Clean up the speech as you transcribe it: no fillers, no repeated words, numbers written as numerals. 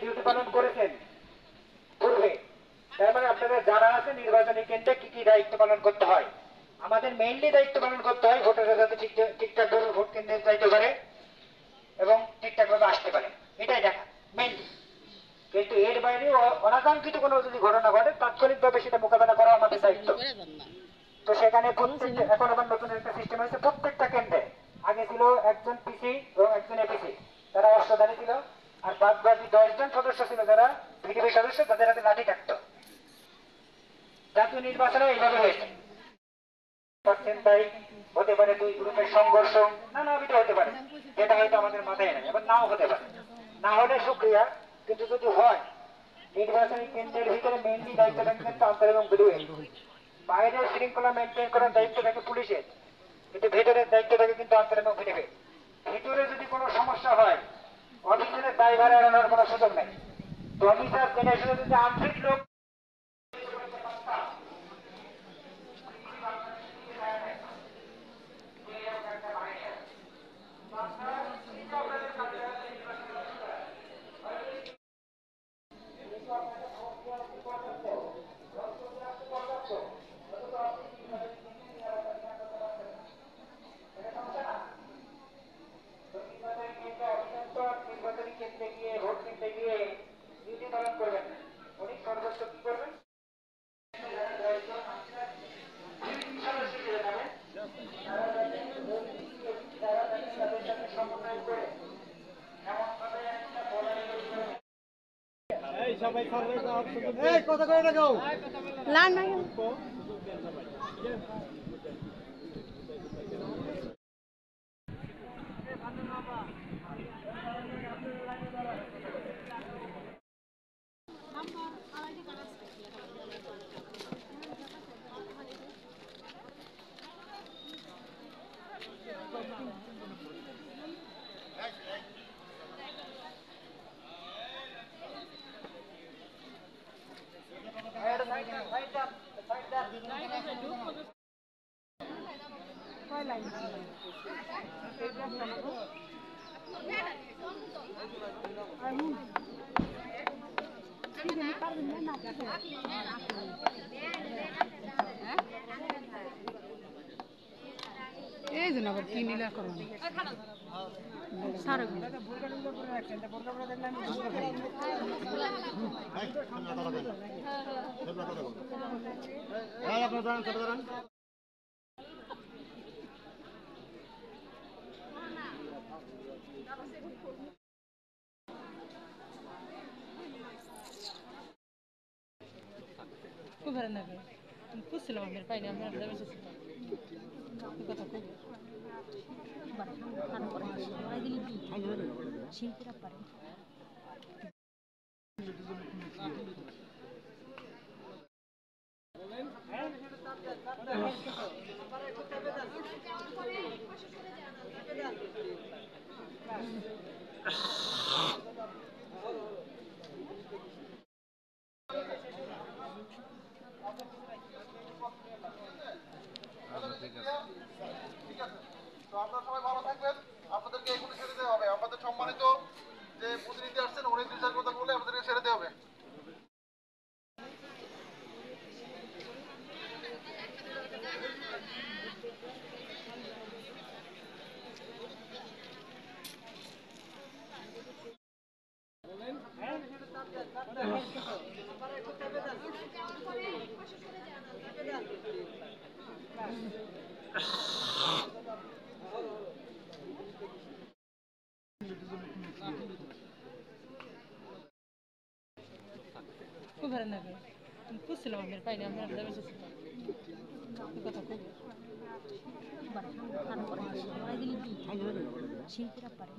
Duty পালন করেছেন পূর্বে, তার মানে আপনারা যারা আছেন নির্বাচনী কেন্দ্রে কি কি দায়িত্ব পালন করতে হয়। আমাদের মেইনলি দায়িত্ব পালন করতে হয় ভোটাররা যাতে ঠিকঠাক ভাবে ভোট কেন্দ্রে যাইতে পারে এবং ঠিকঠাক ভাবে আসতে পারে, এটাই দেখা মেইনলি। কিন্তু এর বাইরে অনাকাঙ্ক্ষিত কোনো যদি ঘটনা ঘটে তাৎক্ষণিকভাবে সেটা মোকাবেলা করা আমাদের দায়িত্ব। তো সেখানে প্রত্যেকটা, এখন আবার নতুন একটা সিস্টেম হয়েছে, প্রত্যেকটা কেন্দ্রে আগে ছিল একজন পিসি এবং একজন এপিসি, তারা অস্ত্রধারী ছিল, আর বাদ বাকি 10 জন সদস্য ছিল যারা ভিডিপি সদস্য, তাদের হাতে লাঠি থাকতো। জাতীয় নির্বাচনে এইভাবে হয়েছে। তাই হতে পারে দুই গ্রুপের সংঘর্ষ, নানাবিধ হতে পারে, যেটা হয়তো আমাদের মাথায় নাই, এবার নাও হতে পারে। না হলে সুক্রিয়া, কিন্তু যদি হয় নির্বাচনী কেন্দ্রের ভিতরে মেইনলি দায়িত্ব থাকে কিন্তু আনসার এবং বিডিও। বাইরের শৃঙ্খলা মেনটেন করার দায়িত্ব থাকে পুলিশের, কিন্তু ভেতরের দায়িত্ব থাকে কিন্তু আনসার এবং বিডিও। ভিতরে যদি কোনো সমস্যা হয় অফিসের দায়ভার এড়ানোর কোনো সুযোগ নেই। তো অফিসার জেনে শুনে যদি আন্তরিক লোক নির্বাচনী কেন্দ্রে গিয়ে ভোট কেন্দ্রে গিয়ে ডিউটি পালন করবেন, উনি সর্বোচ্চ কি করবেন সমন্বয় করে সবাই কথা করে রাখো লান ভাই এই জন্য আবার কি নীলা করো সারা খুব ভালো লাগে, খুঁজছিলাম আমাদের পাইনি, আমরা কথা খুব শিল্পীরা পারে। তো আপনারা সবাই ভালো থাকবেন, আপনাদেরকে এগুলো ছেড়ে দেওয়া হবে। আমাদের সম্মানিত যে প্রতিনিধি আসছেন উনি 2-4 কথা বলে আপনাদেরকে ছেড়ে দেওয়া হবে। খুব ভালো লাগে, খুঁজছিলাম আমাদের পাইনি, আমরা কথা খুব শিল্পীরা পারে।